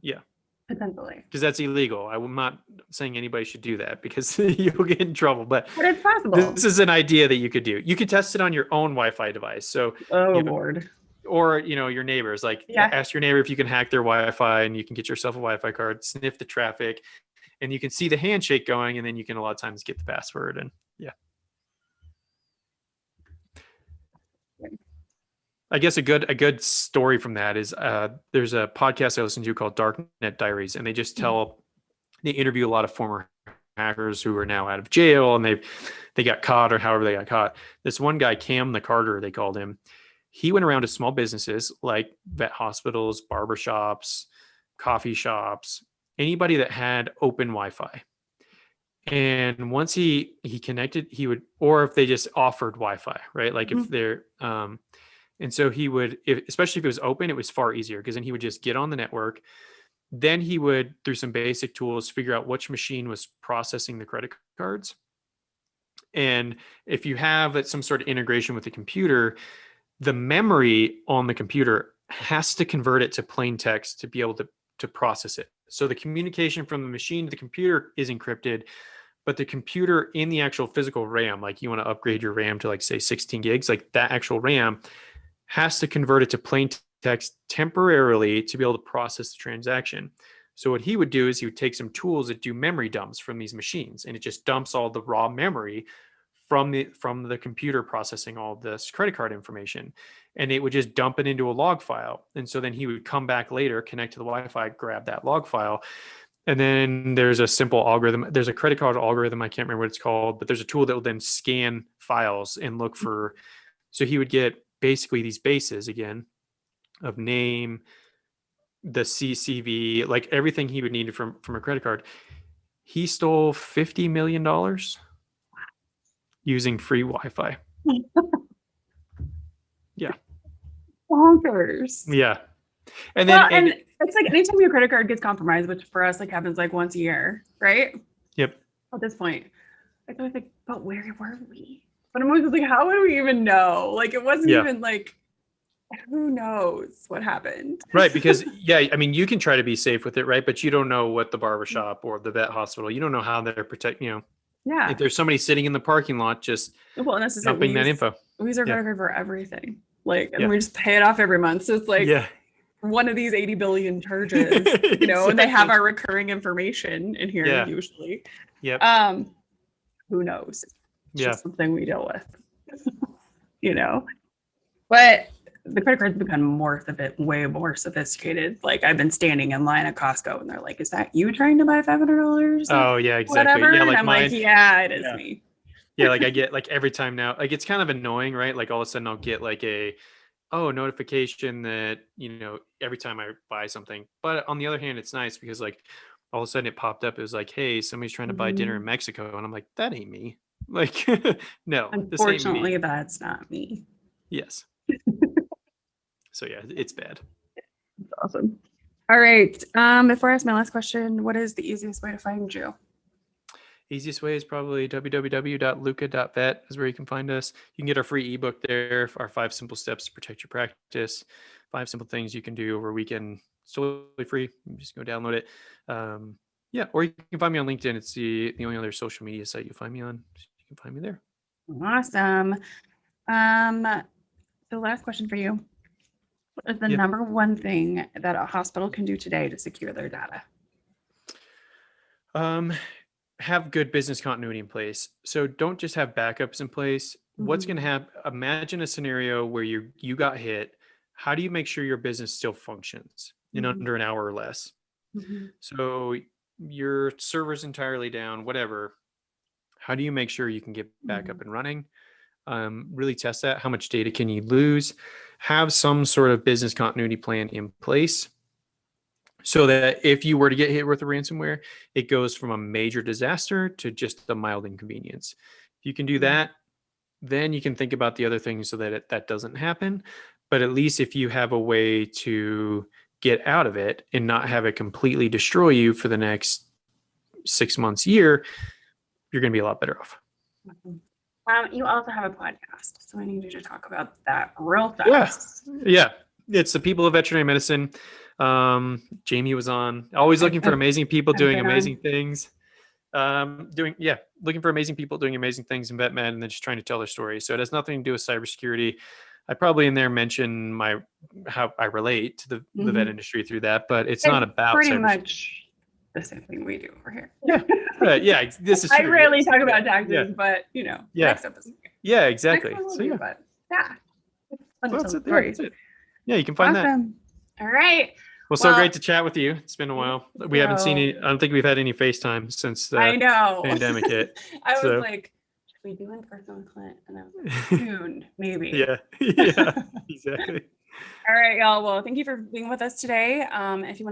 Yeah. Potentially. Because that's illegal. I'm not saying anybody should do that because you'll get in trouble. But it's possible. This is an idea that you could do. You could test it on your own Wi-Fi device. So, Lord. Or your neighbors, like ask your neighbor if you can hack their Wi-Fi, and you can get yourself a Wi-Fi card, sniff the traffic, and you can see the handshake going, and then you can a lot of times get the password. And I guess a good story from that is there's a podcast I listen to called Darknet Diaries, and they just they interview a lot of former hackers who are now out of jail, and they got caught or however they got caught. This one guy, Cam the Carter, they called him. He went around to small businesses like vet hospitals, barbershops, coffee shops, anybody that had open Wi-Fi. And once he connected, he would, or if they just offered Wi-Fi, right? Like if they're, and so he would, especially if it was open, it was far easier because then he would just get on the network. Then he would, through some basic tools, figure out which machine was processing the credit cards. And if you have some sort of integration with the computer, the memory on the computer has to convert it to plain text to be able to process it. So the communication from the machine to the computer is encrypted, but the computer in the actual physical RAM, like you want to upgrade your RAM to like say 16 gigs, like that actual RAM has to convert it to plain text temporarily to be able to process the transaction. So what he would do is he would take some tools that do memory dumps from these machines, and it just dumps all the raw memory from the computer processing all this credit card information, and it would just dump it into a log file. And so then he would come back later, connect to the Wi-Fi, grab that log file. And then there's a simple algorithm. There's a credit card algorithm. I can't remember what it's called, but there's a tool that will then scan files and look for. So he would get basically these bases again of name, the CCV, like everything he would need from a credit card. He stole $50 million using free Wi-Fi. Yeah. Bonkers. Yeah. And then, Well, and it's like anytime your credit card gets compromised, which for us like happens like once a year, right? yep. At this point, I always think, but where were we? But I'm always like, how would we even know? Like, it wasn't Yeah. even like, who knows what happened? Right. Because, yeah, I mean, you can try to be safe with it, right? But you don't know what the barbershop or the vet hospital, you don't know how they're protecting, Yeah. if there's somebody sitting in the parking lot just Well, and that's just dumping that info. We use our Yeah. credit card for everything. Like, and Yeah. we just pay it off every month. So it's like Yeah. one of these 80 billion charges, and they have our recurring information in here Yeah. usually. Yep. Who knows? It's Yeah. just something we deal with. But the credit cards become way more sophisticated. Like I've been standing in line at Costco and they're like, is that you trying to buy $500? Oh yeah, exactly. Whatever. Yeah, And like I'm mine. like, yeah, it is Yeah. me. Yeah, like I get like every time now, like it's kind of annoying, right? Like all of a sudden I'll get like a notification that, every time I buy something. But on the other hand, it's nice because like all of a sudden it popped up. It was like, hey, somebody's trying to buy dinner in Mexico. And I'm like, that ain't me. Like, no, this ain't me. Unfortunately, that's not me. Yes. So yeah, it's bad. That's awesome. All right. Before I ask my last question, what is the easiest way to find you? Easiest way is probably www.lucca.vet is where you can find us. You can get our free ebook there, our 5 simple steps to protect your practice, 5 simple things you can do over a weekend. It's totally free. You just go download it. Yeah, or you can find me on LinkedIn. It's the only other social media site you'll find me on. So you can find me there. Awesome. The last question for you. What is the number one thing that a hospital can do today to secure their data? Have good business continuity in place. So don't just have backups in place. What's going to happen? Imagine a scenario where you got hit. How do you make sure your business still functions in under an hour or less? So your server's entirely down, whatever. How do you make sure you can get back up and running? Really test that. How much data can you lose? Have some sort of business continuity plan in place so that if you were to get hit with a ransomware, it goes from a major disaster to just a mild inconvenience. If you can do that, then you can think about the other things so that that doesn't happen. But at least if you have a way to get out of it and not have it completely destroy you for the next 6 months, year, you're going to be a lot better off. You also have a podcast, so I need you to talk about that real fast. Yeah. It's the People of Veterinary Medicine. Jamie was on. Always looking for amazing people doing amazing things. Looking for amazing people doing amazing things in vet med, and then just trying to tell their story. So it has nothing to do with cybersecurity. I probably in there mention how I relate to the vet industry through that, but it's not about pretty much the same thing we do over here. Yeah. Right. Yeah. This is true. I rarely talk about taxes, but next episode. Yeah, exactly. So yeah. But it's fun to tell stories. Yeah, you can find that. All right. Well, so great to chat with you. It's been a while. We haven't seen I don't think we've had any FaceTime since the pandemic hit. I was like, should we do in person with Clint? And I was like, soon, maybe. Yeah, exactly. All right, y'all. Well, thank you for being with us today. If you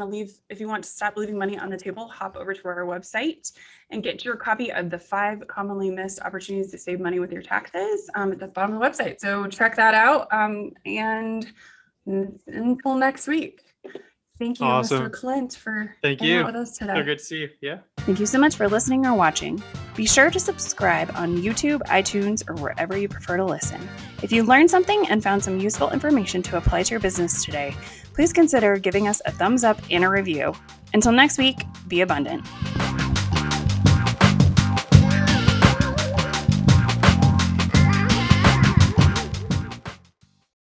want to stop leaving money on the table, hop over to our website and get your copy of the 5 commonly missed opportunities to save money with your taxes at the bottom of the website. So check that out. And until next week. Thank you, Mr. Clint, for hanging out with us today. So good to see you. Yeah. Thank you so much for listening or watching. Be sure to subscribe on YouTube, iTunes, or wherever you prefer to listen. If you learned something and found some useful information to apply to your business today, please consider giving us a thumbs up and a review. Until next week, be abundant.